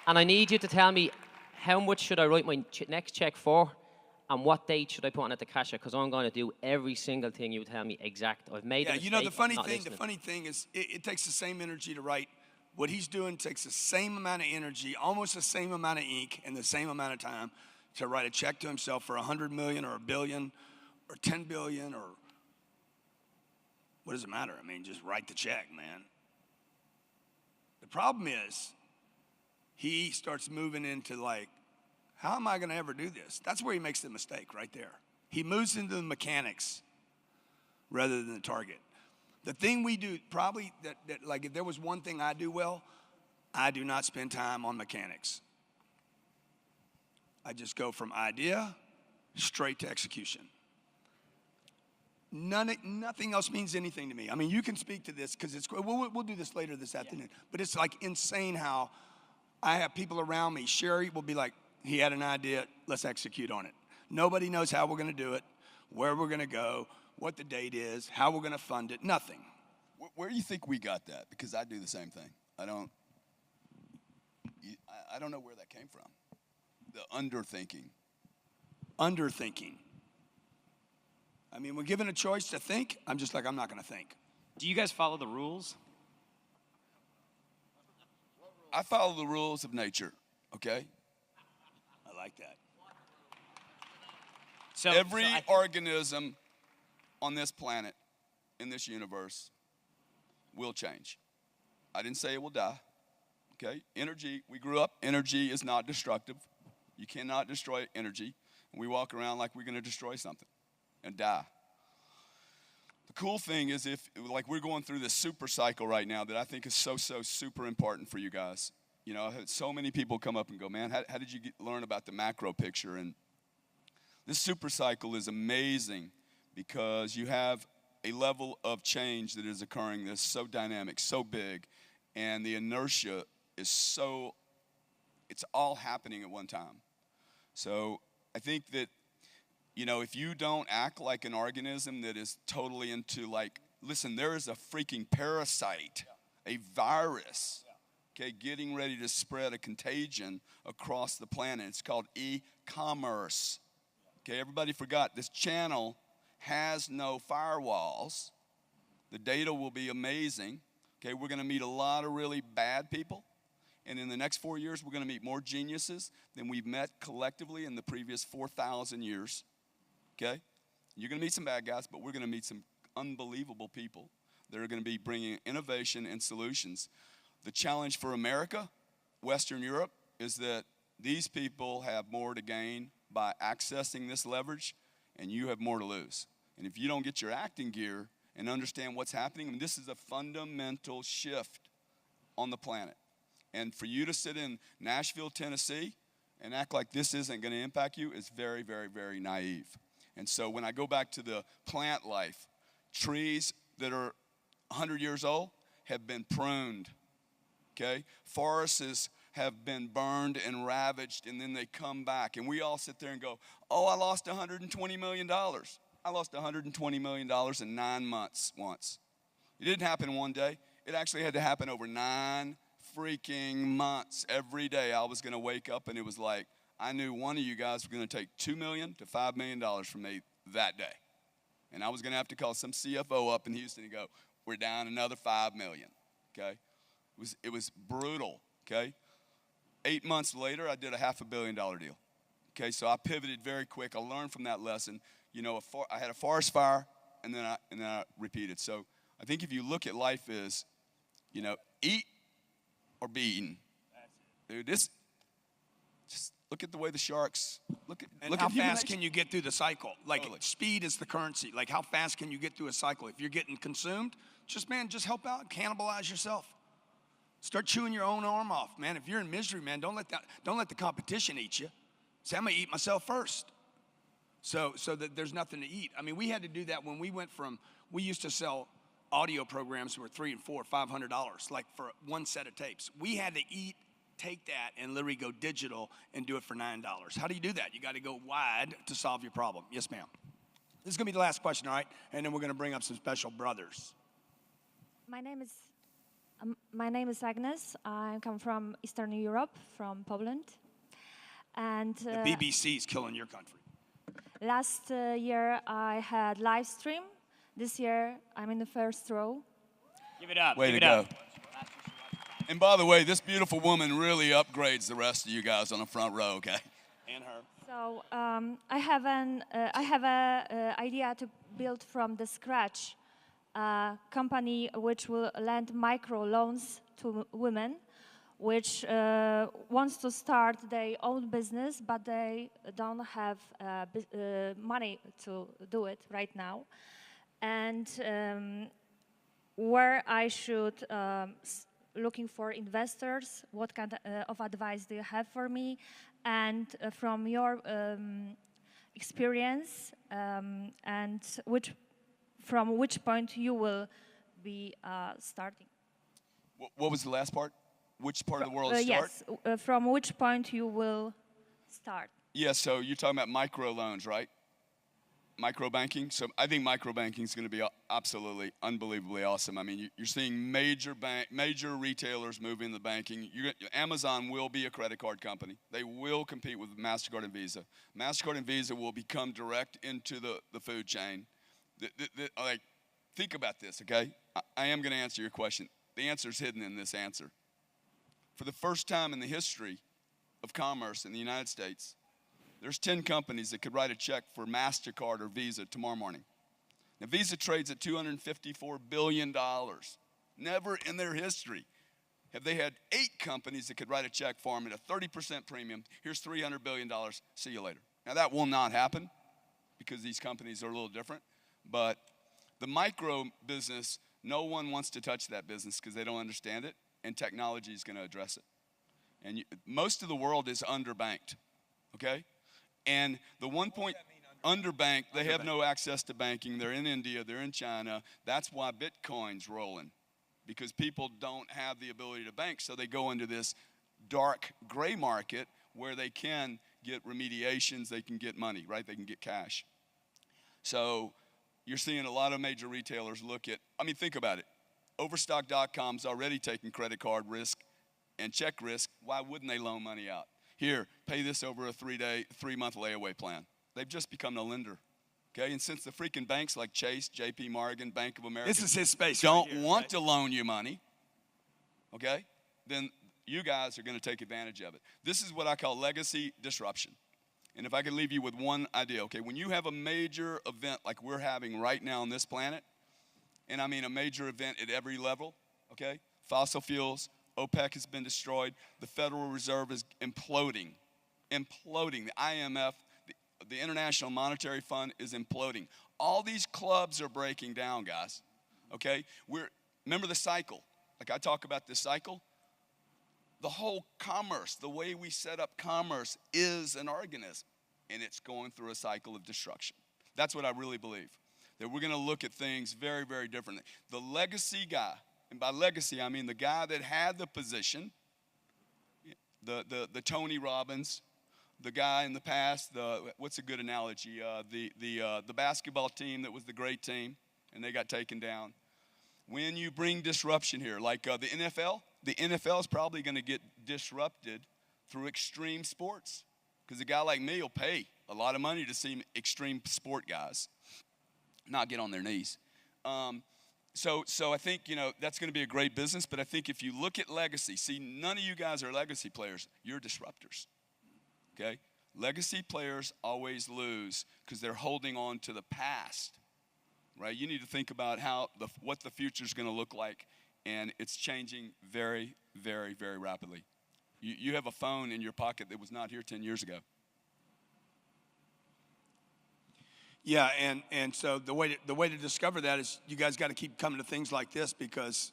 And I need you to tell me how much should I write my next check for, and what date should I put on it to cash it? Because I'm going to do every single thing you tell me exact. I've made. Yeah, a you know, the mistake, funny I'm not thing, listening. is it takes the same energy to write. What he's doing takes the same amount of energy, almost the same amount of ink, and the same amount of time to write a check to himself for 100 million or a billion or 10 billion or what does it matter? I mean, just write the check, man. The problem is he starts moving into like, how am I going to ever do this? That's where he makes the mistake right there. He moves into the mechanics rather than the target. The thing we do probably that like if there was one thing I do well, I do not spend time on mechanics. I just go from idea straight to execution. Nothing else means anything to me. I mean, you can speak to this because it's we'll do this later this afternoon. But it's like insane how I have people around me. Sherry will be like, he had an idea, let's execute on it. Nobody knows how we're going to do it, where we're going to go, what the date is, how we're going to fund it, nothing. Where do you think we got that? Because I do the same thing. I don't know where that came from. The underthinking. Underthinking. I mean, we're given a choice to think. I'm just like, I'm not going to think. Do you guys follow the rules? I follow the rules of nature, okay? I like that. So Every I think- organism on this planet, in this universe, will change. I didn't say it will die, okay? Energy, we grew up, energy is not destructive. You cannot destroy energy. And we walk around like we're going to destroy something and die. The cool thing is like we're going through this super cycle right now that I think is so super important for you guys. You know, I've had so many people come up and go, man, how did you learn about the macro picture? And this super cycle is amazing because you have a level of change that is occurring that's so dynamic, so big, and the inertia is it's all happening at one time. So I think that, you know, if you don't act like an organism that is totally into like, listen, there is a freaking parasite, a virus, okay, getting ready to spread a contagion across the planet. It's called e-commerce. Okay, everybody forgot this channel has no firewalls. The data will be amazing. Okay, we're going to meet a lot of really bad people. And in the next 4 years, we're going to meet more geniuses than we've met collectively in the previous 4,000 years. Okay? You're going to meet some bad guys, but we're going to meet some unbelievable people that are going to be bringing innovation and solutions. The challenge for America, Western Europe, is that these people have more to gain by accessing this leverage, and you have more to lose. And if you don't get your acting gear and understand what's happening, I mean, this is a fundamental shift on the planet. And for you to sit in Nashville, Tennessee, and act like this isn't going to impact you is very, very, very naive. And so when I go back to the plant life, trees that are 100 years old have been pruned, okay? Forests have been burned and ravaged, and then they come back. And we all sit there and go, oh, I lost $120 million. I lost $120 million in 9 months once. It didn't happen in one day. It actually had to happen over 9 freaking months. Every day I was going to wake up and it was like I knew one of you guys was going to take $2 million to $5 million from me that day. And I was going to have to call some CFO up in Houston and go, we're down another $5 million, okay? It was brutal, okay? 8 months later, I did a $500 million deal, okay? So I pivoted very quick. I learned from that lesson. You know, I had a forest fire, and then I repeated. So I think if you look at life as, you know, eat or be eaten. Dude, Look at the way the Sharks look And look how at human fast nature. can you get through the cycle? Like Totally. speed is the currency. Like how fast can you get through a cycle? If you're getting consumed, just help out, cannibalize yourself. Start chewing your own arm off, man. If you're in misery, man, don't let the competition eat you. Say, I'm gonna eat myself first. So that there's nothing to eat. I mean, we had to do that when we used to sell audio programs that were $300 and $400, $500, like for one set of tapes. We had to take that and literally go digital and do it for $9. How do you do that? You got to go wide to solve your problem. Yes, ma'am. This is gonna be the last question, all right? And then we're gonna bring up some special brothers. My name is Agnes. I come from Eastern Europe, from Poland. And The BBC is killing your country. last year I had live stream. This year I'm in the first row. Give it up. Way give to it go. up. And by the way, this beautiful woman really upgrades the rest of you guys on the front row, okay? And her. So I have a idea to build from the scratch a company which will lend micro loans to women, which wants to start their own business, but they don't have money to do it right now, and where I should looking for investors. What kind of advice do you have for me? And from your experience, and from which point you will be starting? What was the last part? Which part of the world start? Yes, from which point you will start? Yeah, so you're talking about micro loans, right? Micro banking. So I think micro banking is going to be absolutely, unbelievably awesome. I mean, you're seeing major retailers move into banking. Amazon will be a credit card company. They will compete with MasterCard and Visa. MasterCard and Visa will become direct into the food chain. Like, think about this, okay? I am going to answer your question. The answer is hidden in this answer. For the first time in the history of commerce in the United States, there's 10 companies that could write a check for MasterCard or Visa tomorrow morning. Now, Visa trades at $254 billion. Never in their history have they had 8 companies that could write a check for them at a 30% premium. Here's $300 billion. See you later. Now, that will not happen because these companies are a little different. But the micro business, no one wants to touch that business because they don't understand it, and technology is going to address it. And most of the world is underbanked, okay? And the underbanked, they have no access to banking. They're in India, they're in China. That's why Bitcoin's rolling, because people don't have the ability to bank, so they go into this dark gray market where they can get remediations, they can get money, right? They can get cash. So you're seeing a lot of major retailers look at, think about it. Overstock.com's already taking credit card risk and check risk. Why wouldn't they loan money out? Here, pay this over a 3-month layaway plan. They've just become the lender, okay? And since the freaking banks like Chase, JP Morgan, Bank of America This is his space. don't right here, want right? to loan you money, okay, then you guys are going to take advantage of it. This is what I call legacy disruption. And if I could leave you with one idea, okay, when you have a major event like we're having right now on this planet, and I mean a major event at every level, okay, fossil fuels, OPEC has been destroyed, the Federal Reserve is imploding. The IMF, the International Monetary Fund is imploding. All these clubs are breaking down, guys, okay? Remember the cycle. Like I talk about this cycle. The whole commerce, the way we set up commerce is an organism, and it's going through a cycle of destruction. That's what I really believe, that we're going to look at things very, very differently. The legacy guy, and by legacy, I mean the guy that had the position, the Tony Robbins, the guy in the past, what's a good analogy? The basketball team that was the great team, and they got taken down. When you bring disruption here, like the NFL is probably going to get disrupted through extreme sports, because a guy like me will pay a lot of money to see extreme sport guys not get on their knees. So I think, that's going to be a great business, but I think if you look at legacy, see, none of you guys are legacy players. You're disruptors, okay? Legacy players always lose because they're holding on to the past, right? You need to think about what the future is going to look like, and it's changing very, very, very rapidly. You have a phone in your pocket that was not here 10 years ago. Yeah, and so the way to discover that is you guys got to keep coming to things like this because,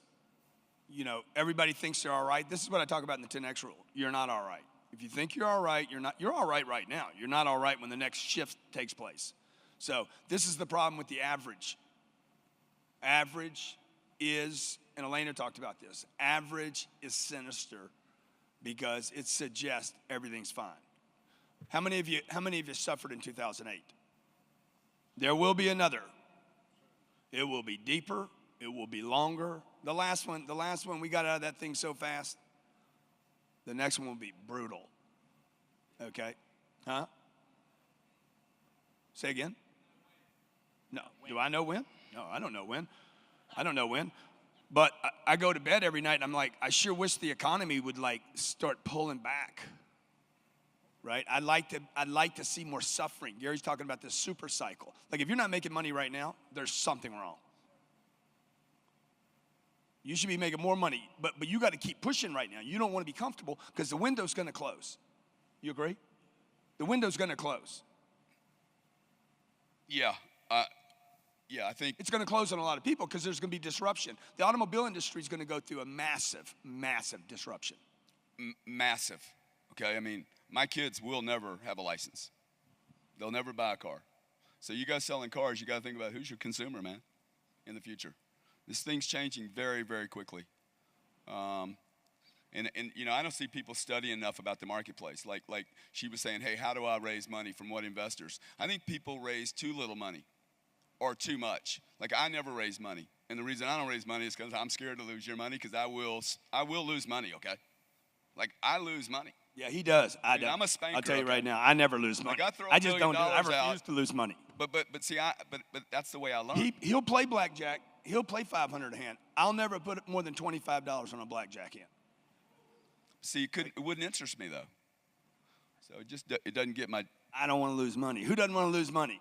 you know, everybody thinks they're all right. This is what I talk about in the 10X rule. You're not all right. If you think you're all right, you're all right now. You're not all right when the next shift takes place. So this is the problem with the average. Average is, and Elena talked about this, average is sinister because it suggests everything's fine. How many of you suffered in 2008? There will be another. It will be deeper. It will be longer. The last one, we got out of that thing so fast. The next one will be brutal. Okay? Huh? Say again? No. Do I know when? No, I don't know when. I don't know when. But I go to bed every night and I'm like, I sure wish the economy would like start pulling back. Right? I'd like to see more suffering. Gary's talking about this super cycle. Like if you're not making money right now, there's something wrong. You should be making more money, but you got to keep pushing right now. You don't want to be comfortable because the window's going to close. You agree? The window's going to close. Yeah. Yeah, I think it's going to close on a lot of people because there's going to be disruption. The automobile industry is going to go through a massive, massive disruption. Massive. Okay, I mean, my kids will never have a license. They'll never buy a car. So you guys selling cars, you got to think about who's your consumer, man, in the future. This thing's changing very, very quickly. And you know, I don't see people study enough about the marketplace. Like she was saying, hey, how do I raise money from what investors? I think people raise too little money or too much. Like I never raise money. And the reason I don't raise money is because I'm scared to lose your money because I will lose money, okay? Like I lose money. Yeah, he does. I don't. I'm a spanker. I'll tell you right now, I never lose money. Like I just don't do it. I refuse out. to lose money. But see, but that's the way I learn. He'll play blackjack. He'll play 500 a hand. I'll never put more than $25 on a blackjack hand. See, it wouldn't interest me though. So it doesn't get my. I don't want to lose money. Who doesn't want to lose money?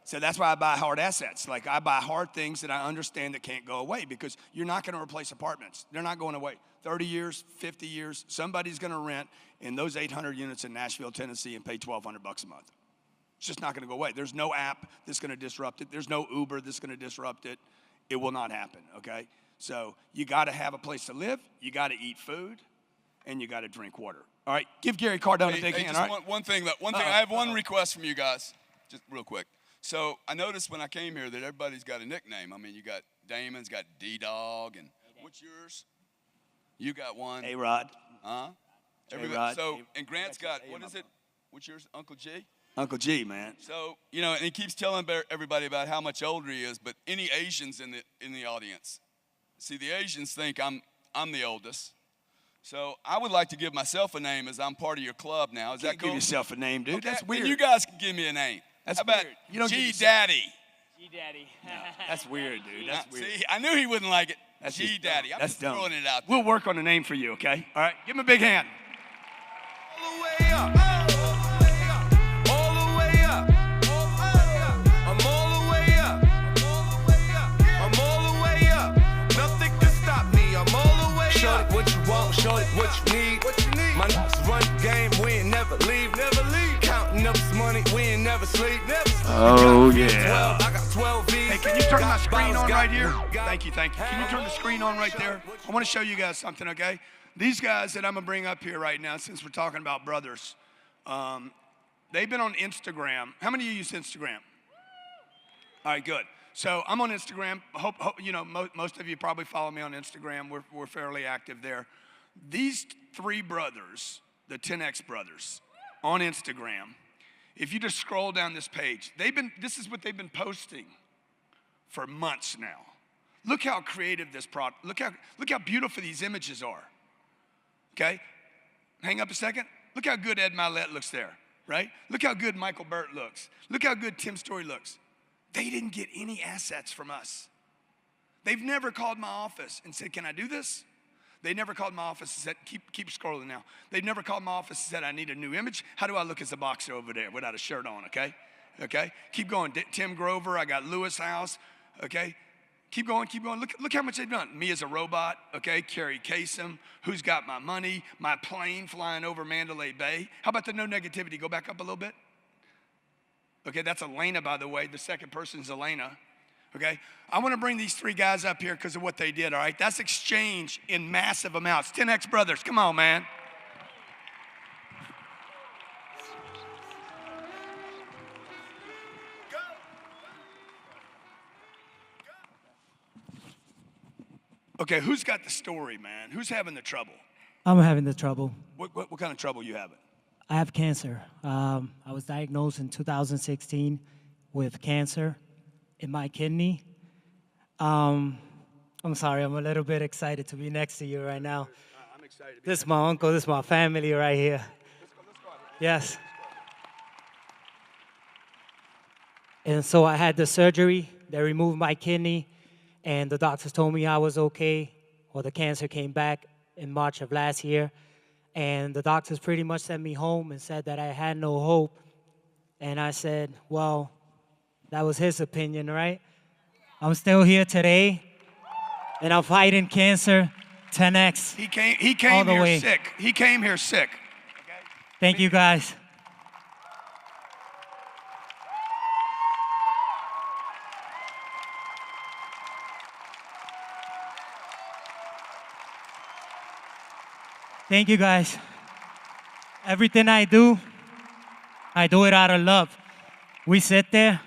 So that's why I buy hard assets. Like I buy hard things that I understand that can't go away because you're not going to replace apartments. They're not going away. 30 years, 50 years, somebody's going to rent in those 800 units in Nashville, Tennessee and pay $1,200 a month. It's just not going to go away. There's no app that's going to disrupt it. There's no Uber that's going to disrupt it. It will not happen, okay? So you got to have a place to live. You got to eat food, and you got to drink water. All right, give Gary Cardone a big hand. Just all right? one thing. I have one request from you guys, just real quick. So I noticed when I came here that everybody's got a nickname. I mean, you got Damon's got D-Dog, and what's yours? You got one. A-Rod. Huh? A-Rod. So, and Grant's got, what is it? What's yours? Uncle G? Uncle G, man. So, you know, and he keeps telling everybody about how much older he is, but any Asians in the audience? See, the Asians think I'm the oldest. So I would like to give myself a name as I'm part of your club now. Is that cool? Give yourself a name, dude. Okay, That's weird. You guys can give me a name. That's how about weird. You don't give G-Daddy? G-Daddy. That's weird, dude. That's weird. See, I knew he wouldn't like it. That's just G-Daddy. dumb. I'm That's just dumb. throwing it out there. We'll work on a name for you, okay? All right, give him a big hand. All the way up. All the way up. I'm all the way up. I'm all the way up. Nothing can stop me. I'm all the way up. Show it what you want. Show it what you need. My niggas run the game. We ain't never leave. Counting up this money. We ain't never sleep. Oh, yeah. I got 12 V's. Hey, can you turn my screen on right here? Thank you. Can you turn the screen on right there? I want to show you guys something, okay? These guys that I'm going to bring up here right now, since we're talking about brothers, they've been on Instagram. How many of you use Instagram? All right, good. So I'm on Instagram. Hope you know, most of you probably follow me on Instagram. We're fairly active there. These three brothers, the 10X brothers, on Instagram, if you just scroll down this page, this is what they've been posting for months now. Look how creative this product, look how beautiful these images are. Okay? Hang up a second. Look how good Ed Milet looks there, right? Look how good Michael Burt looks. Look how good Tim Story looks. They didn't get any assets from us. They've never called my office and said, can I do this? They never called my office and said, keep scrolling now. They've never called my office and said, I need a new image. How do I look as a boxer over there without a shirt on, okay? Okay? Keep going. Tim Grover, I got Lewis House, okay? Keep going, keep going. Look how much they've done. Me as a robot, okay? Carrie Kasem, Who's Got My Money, my plane flying over Mandalay Bay. How about the no negativity? Go back up a little bit. Okay, that's Elena, by the way. The second person's Elena. Okay, I want to bring these three guys up here because of what they did, all right? That's exchange in massive amounts. 10X Brothers, come on, man. Okay, who's got the story, man? Who's having the trouble? I'm having the trouble. What kind of trouble you having? I have cancer. I was diagnosed in 2016 with cancer in my kidney. I'm sorry, I'm a little bit excited to be next to you right now. I'm excited. This is my uncle, this is my family right here. Let's go. Yes. And so I had the surgery. They removed my kidney, and the doctors told me I was okay. Well, the cancer came back in March of last year, and the doctors pretty much sent me home and said that I had no hope. And I said, well, that was his opinion, right? I'm still here today, and I'm fighting cancer 10X. He came here way. sick. He came here sick. Okay? Thank you, guys. Thank you, guys. Everything I do it out of love. We sit there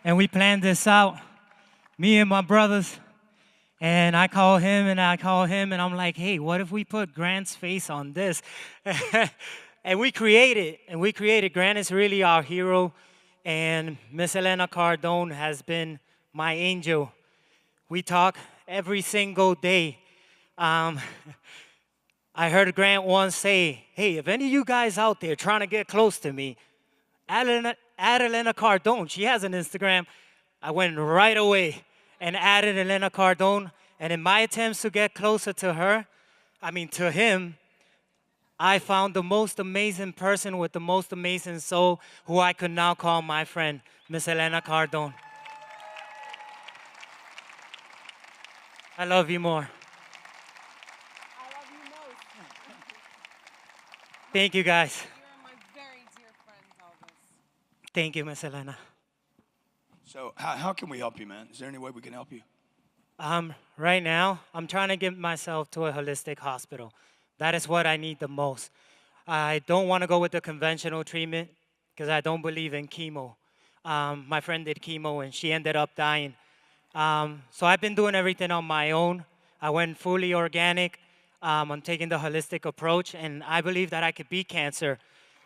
and we plan this out, me and my brothers, and I call him and I'm like, hey, what if we put Grant's face on this? And we created. Grant is really our hero, and Miss Elena Cardone has been my angel. We talk every single day. I heard Grant once say, hey, if any of you guys out there trying to get close to me, add Elena Cardone. She has an Instagram. I went right away and added Elena Cardone. And in my attempts to get closer to her, to him, I found the most amazing person with the most amazing soul who I could now call my friend, Miss Elena Cardone. I love you more. Thank you, guys. You're my very dear friend, Elvis. Thank you, Miss Elena. So how can we help you, man? Is there any way we can help you? Right now, I'm trying to get myself to a holistic hospital. That is what I need the most. I don't want to go with the conventional treatment because I don't believe in chemo. My friend did chemo and she ended up dying. So I've been doing everything on my own. I went fully organic. I'm taking the holistic approach, and I believe that I could beat cancer.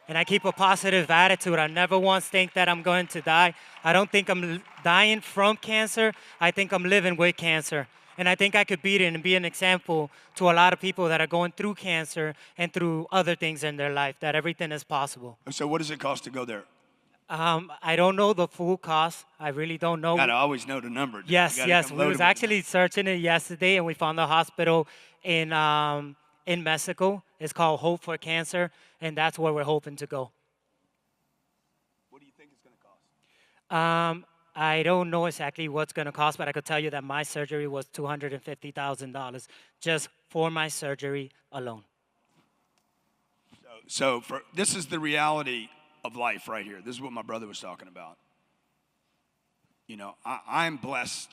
And I keep a positive attitude. I never once think that I'm going to die. I don't think I'm dying from cancer. I think I'm living with cancer. And I think I could beat it and be an example to a lot of people that are going through cancer and through other things in their life, that everything is possible. So what does it cost to go there? I don't know the full cost. I really don't know. You gotta always know the number. Yes. We was actually searching it yesterday, and we found a hospital in Mexico. It's called Hope for Cancer, and that's where we're hoping to go. What do you think it's gonna cost? I don't know exactly what's gonna cost, but I could tell you that my surgery was $250,000 just for my surgery alone. So this is the reality of life right here. This is what my brother was talking about. You know, I'm blessed.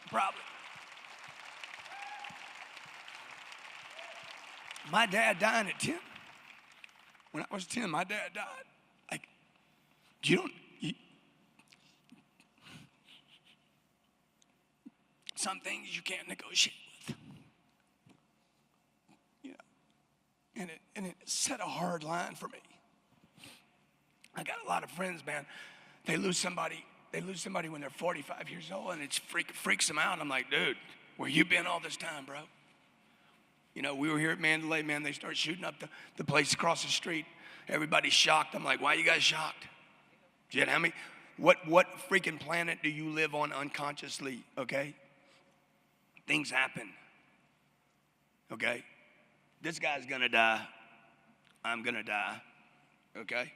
Probably. My dad died at 10. When I was 10, my dad died. Like, some things you can't negotiate with. You know, and it set a hard line for me. I got a lot of friends, man. They lose somebody when they're 45 years old, and it freaks them out. I'm like, dude, where you been all this time, bro? You know, we were here at Mandalay, man. They start shooting up the place across the street. Everybody's shocked. I'm like, why are you guys shocked? Do you know how many? What freaking planet do you live on unconsciously, okay? Things happen, okay? This guy's gonna die. I'm gonna die, okay?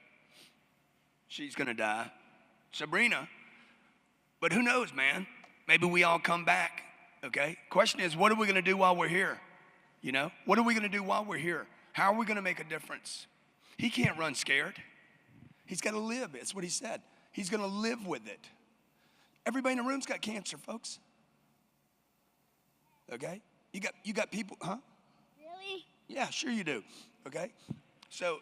she's going to die. Sabrina. But who knows, man? Maybe we all come back, okay? Question is, what are we going to do while we're here? You know? What are we going to do while we're here? How are we going to make a difference? He can't run scared. He's got to live. That's what he said. He's going to live with it. Everybody in the room's got cancer, folks. Okay? You got people, huh? Really? Yeah, sure you do. Okay? So,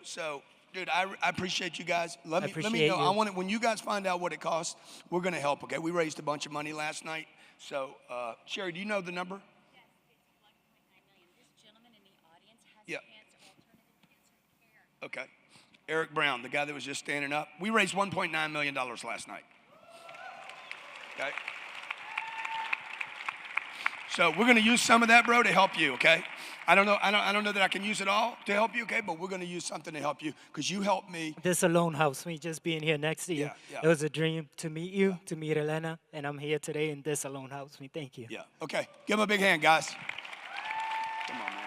dude, I appreciate you guys. Let me appreciate know. you. I want it when you guys find out what it costs, we're gonna help, okay? We raised a bunch of money last night. So, Sherry, do you know the number? Yes, it's 1.9 million. This gentleman in the audience has Yeah. cancer, alternative cancer care. Okay. Eric Brown, the guy that was just standing up. We raised $1.9 million last night. Okay? So we're gonna use some of that, bro, to help you, okay? I don't know that I can use it all to help you, okay? But we're gonna use something to help you because you helped me. This alone helps me just being here next to you. Yeah, yeah. It was a dream to meet you, to meet Elena, and I'm here today, and this alone helps me. Thank you. Yeah. Okay. Give him a big hand, guys. Come on, man.